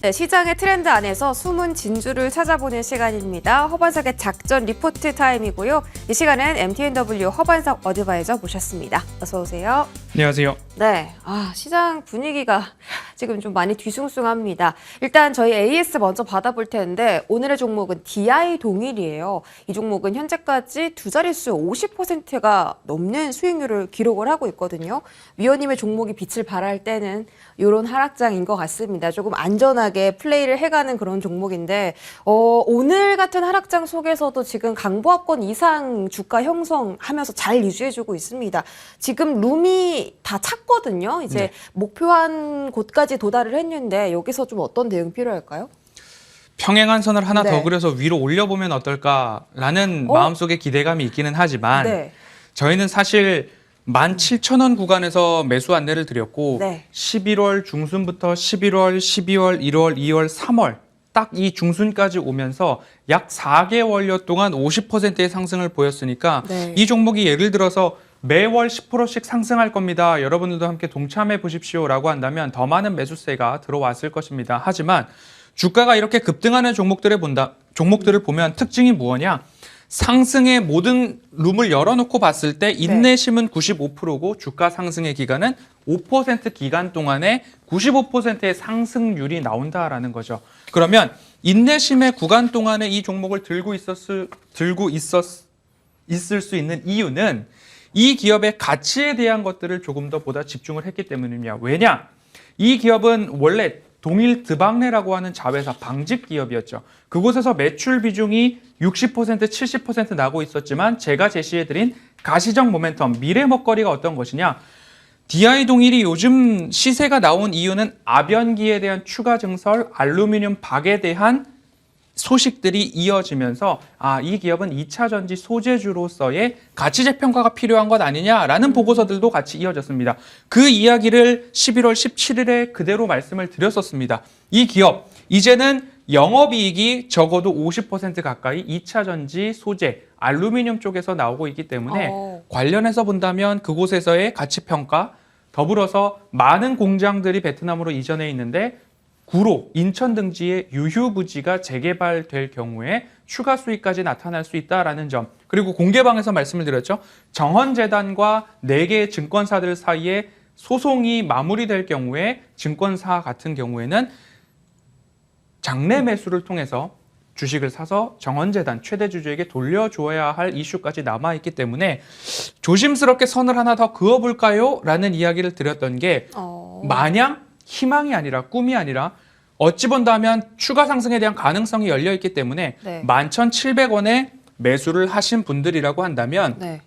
네, 시장의 트렌드 안에서 숨은 진주를 찾아보는 시간입니다. 허반석의 작전 리포트 타임이고요. 이 시간은 MTNW 허반석 어드바이저 모셨습니다. 어서 오세요. 안녕하세요. 네, 시장 분위기가 지금 좀 많이 뒤숭숭합니다. 일단 저희 AS 먼저 받아볼 텐데 오늘의 종목은 DI 동일이에요. 이 종목은 현재까지 두 자릿수 50%가 넘는 수익률을 기록을 하고 있거든요. 위원님의 종목이 빛을 발할 때는 이런 하락장인 것 같습니다. 조금 안전하게 플레이를 해가는 그런 종목인데 오늘 같은 하락장 속에서도 지금 강보합권 이상 주가 형성하면서 잘 유지해주고 있습니다. 지금 룸이 다 찼거든요. 이제 네. 목표한 곳까지 도달을 했는데 여기서 좀 어떤 대응 필요할까요? 평행한 선을 하나 네. 더 그려서 위로 올려보면 어떨까라는 마음속에 기대감이 있기는 하지만 네. 저희는 사실 17,000원 구간에서 매수 안내를 드렸고 네. 11월 중순부터 11월, 12월, 1월, 2월, 3월 딱 이 중순까지 오면서 약 4개월여 동안 50%의 상승을 보였으니까 네. 이 종목이 예를 들어서 매월 10%씩 상승할 겁니다. 여러분들도 함께 동참해 보십시오라고 한다면 더 많은 매수세가 들어왔을 것입니다. 하지만 주가가 이렇게 급등하는 종목들을 보면 특징이 뭐냐? 상승의 모든 룸을 열어놓고 봤을 때 인내심은 95%고 주가 상승의 기간은 5% 기간 동안에 95%의 상승률이 나온다라는 거죠. 그러면 인내심의 구간 동안에 이 종목을 들고 있을 수 있는 이유는 이 기업의 가치에 대한 것들을 조금 더 보다 집중을 했기 때문입니다. 왜냐? 이 기업은 원래 동일 드박레라고 하는 자회사 방직 기업이었죠. 그곳에서 매출 비중이 60%, 70% 나고 있었지만 제가 제시해드린 가시적 모멘텀, 미래 먹거리가 어떤 것이냐? DI 동일이 요즘 시세가 나온 이유는 아변기에 대한 추가 증설, 알루미늄 박에 대한 소식들이 이어지면서 이 기업은 2차 전지 소재주로서의 가치 재평가가 필요한 것 아니냐라는 보고서들도 같이 이어졌습니다. 그 이야기를 11월 17일에 그대로 말씀을 드렸었습니다. 이 기업 이제는 영업이익이 적어도 50% 가까이 2차 전지 소재, 알루미늄 쪽에서 나오고 있기 때문에 관련해서 본다면 그곳에서의 가치 평가 더불어서 많은 공장들이 베트남으로 이전해 있는데 구로, 인천 등지의 유휴부지가 재개발될 경우에 추가 수익까지 나타날 수 있다라는 점. 그리고 공개방에서 말씀을 드렸죠. 정헌재단과 4개의 증권사들 사이에 소송이 마무리될 경우에 증권사 같은 경우에는 장내 매수를 통해서 주식을 사서 정헌재단 최대 주주에게 돌려줘야 할 이슈까지 남아있기 때문에 조심스럽게 선을 하나 더 그어볼까요? 라는 이야기를 드렸던 게 마냥 희망이 아니라 꿈이 아니라 어찌 본다면 추가 상승에 대한 가능성이 열려있기 때문에 11,700원에 매수를 하신 분들이라고 한다면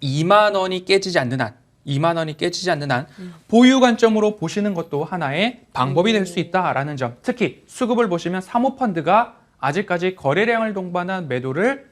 2만 원이 깨지지 않는 한 보유 관점으로 보시는 것도 하나의 방법이 될 수 있다라는 점. 특히 수급을 보시면 사모펀드가 아직까지 거래량을 동반한 매도를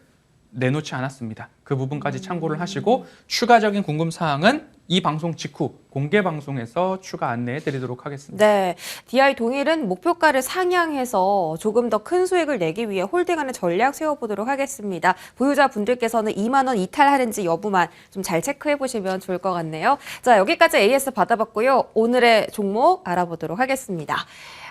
내놓지 않았습니다. 그 부분까지 참고를 하시고 추가적인 궁금사항은 이 방송 직후 공개 방송에서 추가 안내해 드리도록 하겠습니다. 네, DI 동일은 목표가를 상향해서 조금 더 큰 수익을 내기 위해 홀딩하는 전략 세워보도록 하겠습니다. 보유자분들께서는 2만 원 이탈하는지 여부만 좀 잘 체크해 보시면 좋을 것 같네요. 자, 여기까지 AS 받아봤고요. 오늘의 종목 알아보도록 하겠습니다.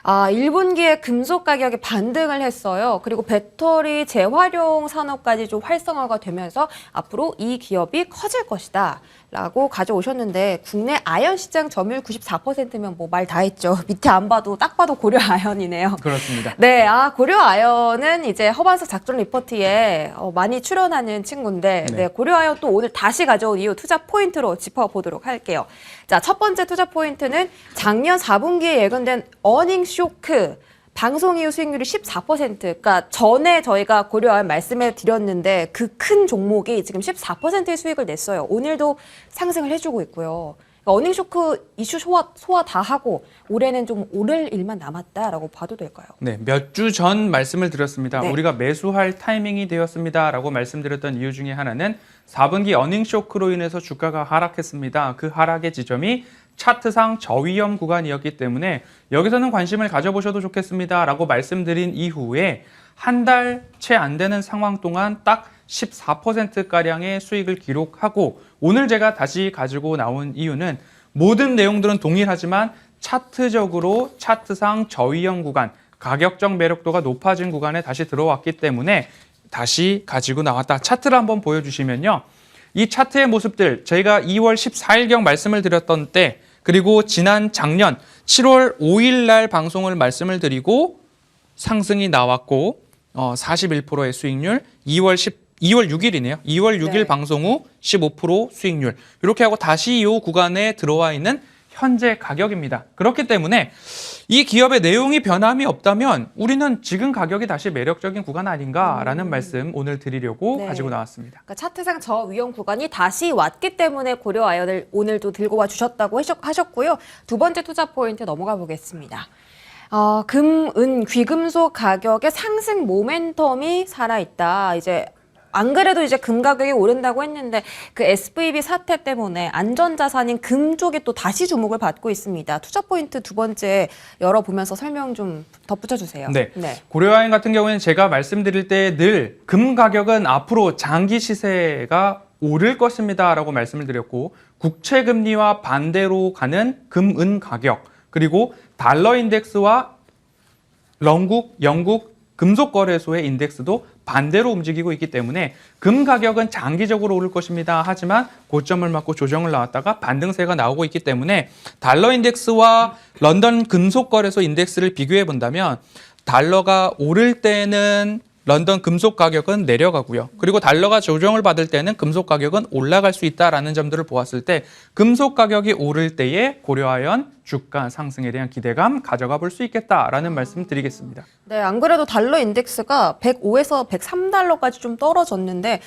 1분기에 금속 가격이 반등을 했어요. 그리고 배터리 재활용 산업까지 좀 활성화가 되면서 앞으로 이 기업이 커질 것이다 라고 가져오셨는데 국내 아연 시장 점유율 94%면 뭐 말 다 했죠. 밑에 안 봐도 딱 봐도 고려 아연이네요. 그렇습니다. 네, 고려 아연은 이제 허반석 작전 리포트에 많이 출연하는 친구인데 네, 고려 아연 또 오늘 다시 가져온 이유 투자 포인트로 짚어보도록 할게요. 자, 첫 번째 투자 포인트는 작년 4분기에 예견된 어닝 쇼크. 방송 이후 수익률이 14%, 그러니까 전에 저희가 고려한 말씀해 드렸는데 그 큰 종목이 지금 14%의 수익을 냈어요. 오늘도 상승을 해주고 있고요. 그러니까 어닝쇼크 이슈 소화 다 하고 올해는 좀 오를 일만 남았다라고 봐도 될까요? 네, 몇 주 전 말씀을 드렸습니다. 네. 우리가 매수할 타이밍이 되었습니다라고 말씀드렸던 이유 중에 하나는 4분기 어닝 쇼크로 인해서 주가가 하락했습니다. 그 하락의 지점이 차트상 저위험 구간이었기 때문에 여기서는 관심을 가져보셔도 좋겠습니다라고 말씀드린 이후에 한 달 채 안 되는 상황 동안 딱 14%가량의 수익을 기록하고 오늘 제가 다시 가지고 나온 이유는 모든 내용들은 동일하지만 차트적으로 차트상 저위험 구간 가격적 매력도가 높아진 구간에 다시 들어왔기 때문에 다시 가지고 나왔다. 차트를 한번 보여주시면요. 이 차트의 모습들 저희가 2월 14일경 말씀을 드렸던 때 그리고 지난 작년 7월 5일 날 방송을 말씀을 드리고 상승이 나왔고 41%의 수익률 2월 6일이네요. 2월 6일 네. 방송 후 15% 수익률. 이렇게 하고 다시 이 구간에 들어와 있는 현재 가격입니다. 그렇기 때문에 이 기업의 내용이 변함이 없다면 우리는 지금 가격이 다시 매력적인 구간 아닌가라는 말씀 오늘 드리려고 네. 가지고 나왔습니다. 그러니까 차트상 저위험 구간이 다시 왔기 때문에 고려 아연을 오늘도 들고 와 주셨다고 하셨고요. 두 번째 투자 포인트 넘어가 보겠습니다. 금, 은, 귀금속 가격의 상승 모멘텀이 살아있다. 이제 안 그래도 이제 금 가격이 오른다고 했는데 그 SVB 사태 때문에 안전자산인 금 쪽에 또 다시 주목을 받고 있습니다. 투자 포인트 두 번째 열어보면서 설명 좀 덧붙여 주세요. 네. 고려아연 같은 경우에는 제가 말씀드릴 때 늘 금 가격은 앞으로 장기 시세가 오를 것입니다라고 말씀을 드렸고 국채 금리와 반대로 가는 금, 은 가격 그리고 달러 인덱스와 영국 금속거래소의 인덱스도 반대로 움직이고 있기 때문에 금 가격은 장기적으로 오를 것입니다. 하지만 고점을 맞고 조정을 나왔다가 반등세가 나오고 있기 때문에 달러 인덱스와 런던 금속거래소 인덱스를 비교해 본다면 달러가 오를 때는 런던 금속 가격은 내려가고요. 그리고 달러가 조정을 받을 때는 금속 가격은 올라갈 수 있다라는 점들을 보았을 때 금속 가격이 오를 때에 고려아연 주가 상승에 대한 기대감 가져가 볼 수 있겠다라는 말씀 드리겠습니다. 네, 안 그래도 달러 인덱스가 105에서 103달러까지 좀 떨어졌는데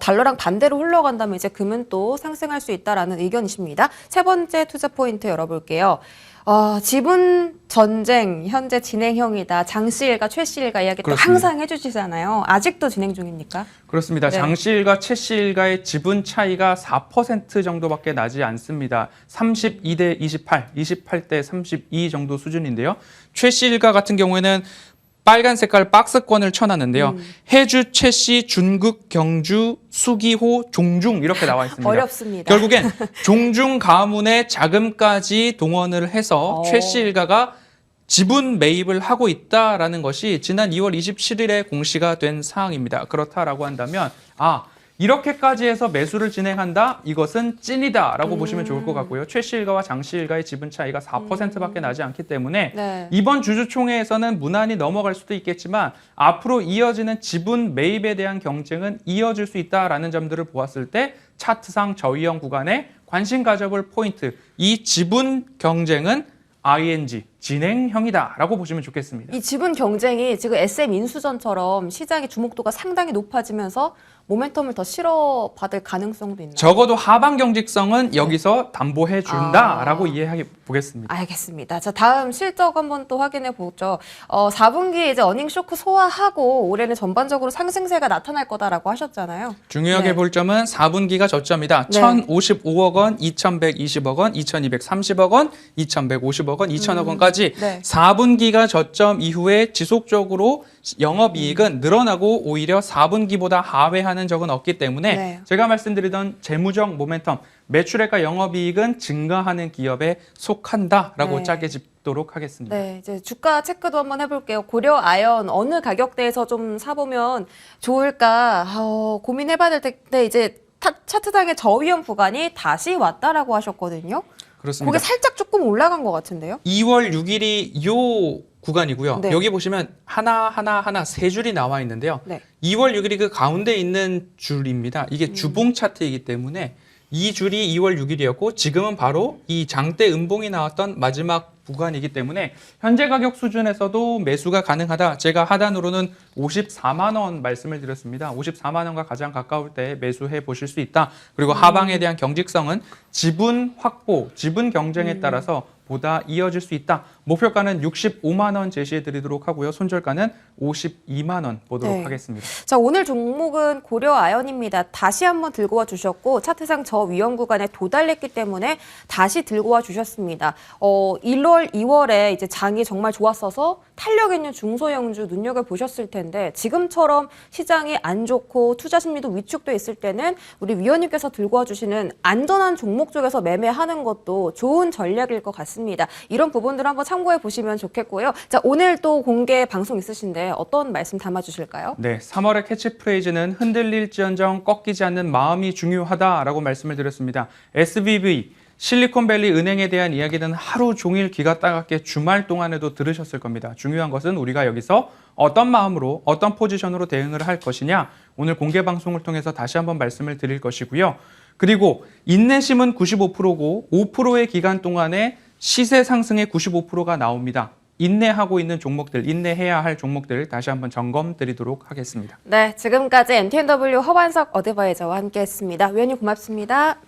달러랑 반대로 흘러간다면 이제 금은 또 상승할 수 있다라는 의견이십니다. 세 번째 투자 포인트 열어볼게요. 지분 전쟁 현재 진행형이다. 장씨일가, 최씨일가 이야기 또 그렇습니다. 항상 해주시잖아요. 아직도 진행 중입니까? 그렇습니다. 네. 장씨일가, 최씨일가의 지분 차이가 4% 정도밖에 나지 않습니다. 32대 28, 28대 32 정도 수준인데요. 최씨일가 같은 경우에는 빨간 색깔 박스권을 쳐놨는데요. 해주, 최씨, 준극, 경주, 수기호, 종중 이렇게 나와 있습니다. 어렵습니다. 결국엔 종중 가문의 자금까지 동원을 해서 최씨일가가 지분 매입을 하고 있다라는 것이 지난 2월 27일에 공시가 된 사항입니다. 그렇다라고 한다면 이렇게까지 해서 매수를 진행한다? 이것은 찐이다라고 보시면 좋을 것 같고요. 최씨일가와 장씨일가의 지분 차이가 4%밖에 나지 않기 때문에 네. 이번 주주총회에서는 무난히 넘어갈 수도 있겠지만 앞으로 이어지는 지분 매입에 대한 경쟁은 이어질 수 있다라는 점들을 보았을 때 차트상 저위험 구간에 관심 가져볼 포인트, 이 지분 경쟁은 ING, 진행형이다라고 보시면 좋겠습니다. 이 지분 경쟁이 지금 SM 인수전처럼 시장의 주목도가 상당히 높아지면서 모멘텀을 더 실어받을 가능성도 있나요? 적어도 하방 경직성은 여기서 담보해 준다라고 이해해 보겠습니다. 알겠습니다. 자, 다음 실적 한번 또 확인해 보죠. 4분기에 이제 어닝 쇼크 소화하고 올해는 전반적으로 상승세가 나타날 거다라고 하셨잖아요. 중요하게 네. 볼 점은 4분기가 저점이다. 네. 1,055억 원, 2,120억 원, 2,230억 원, 2,150억 원, 2,000억 원까지 네. 4분기가 저점 이후에 지속적으로 영업이익은 늘어나고 오히려 4분기보다 하회하는 적은 없기 때문에 네. 제가 말씀드리던 재무적 모멘텀, 매출액과 영업이익은 증가하는 기업에 속한다라고 네. 짜게 짚도록 하겠습니다. 네, 이제 주가 체크도 한번 해볼게요. 고려 아연 어느 가격대에서 좀 사보면 좋을까 고민해봐야 될 텐데 이제 차트상의 저위험 구간이 다시 왔다라고 하셨거든요. 그렇습니다. 그게 살짝 조금 올라간 것 같은데요. 2월 6일이 요 구간이고요. 네. 여기 보시면 하나 세 줄이 나와 있는데요. 네. 2월 6일이 그 가운데 있는 줄입니다. 이게 주봉 차트이기 때문에 이 줄이 2월 6일이었고 지금은 바로 이 장대 음봉이 나왔던 마지막 구간이기 때문에 현재 가격 수준에서도 매수가 가능하다. 제가 하단으로는 54만 원 말씀을 드렸습니다. 54만 원과 가장 가까울 때 매수해 보실 수 있다. 그리고 하방에 대한 경직성은 지분 확보, 지분 경쟁에 따라서 보다 이어질 수 있다. 목표가는 65만 원 제시해 드리도록 하고요. 손절가는 52만 원 보도록 네. 하겠습니다. 자, 오늘 종목은 고려 아연입니다. 다시 한번 들고 와 주셨고 차트상 저위험 구간에 도달했기 때문에 다시 들고 와 주셨습니다. 1월 1월, 2월에 이제 장이 정말 좋았어서 탄력 있는 중소형주 눈여겨보셨을 텐데 지금처럼 시장이 안 좋고 투자 심리도 위축돼 있을 때는 우리 위원님께서 들고 와주시는 안전한 종목 쪽에서 매매하는 것도 좋은 전략일 것 같습니다. 이런 부분들 한번 참고해 보시면 좋겠고요. 자, 오늘 또 공개 방송 있으신데 어떤 말씀 담아주실까요? 네, 3월의 캐치프레이즈는 흔들릴지언정 꺾이지 않는 마음이 중요하다라고 말씀을 드렸습니다. SVB, 실리콘밸리 은행에 대한 이야기는 하루 종일 귀가 따갑게 주말 동안에도 들으셨을 겁니다. 중요한 것은 우리가 여기서 어떤 마음으로 어떤 포지션으로 대응을 할 것이냐 오늘 공개 방송을 통해서 다시 한번 말씀을 드릴 것이고요. 그리고 인내심은 95%고 5%의 기간 동안에 시세 상승의 95%가 나옵니다. 인내하고 있는 종목들, 인내해야 할 종목들 다시 한번 점검 드리도록 하겠습니다. 네, 지금까지 MTNW 허반석 어드바이저와 함께했습니다. 위원님 고맙습니다.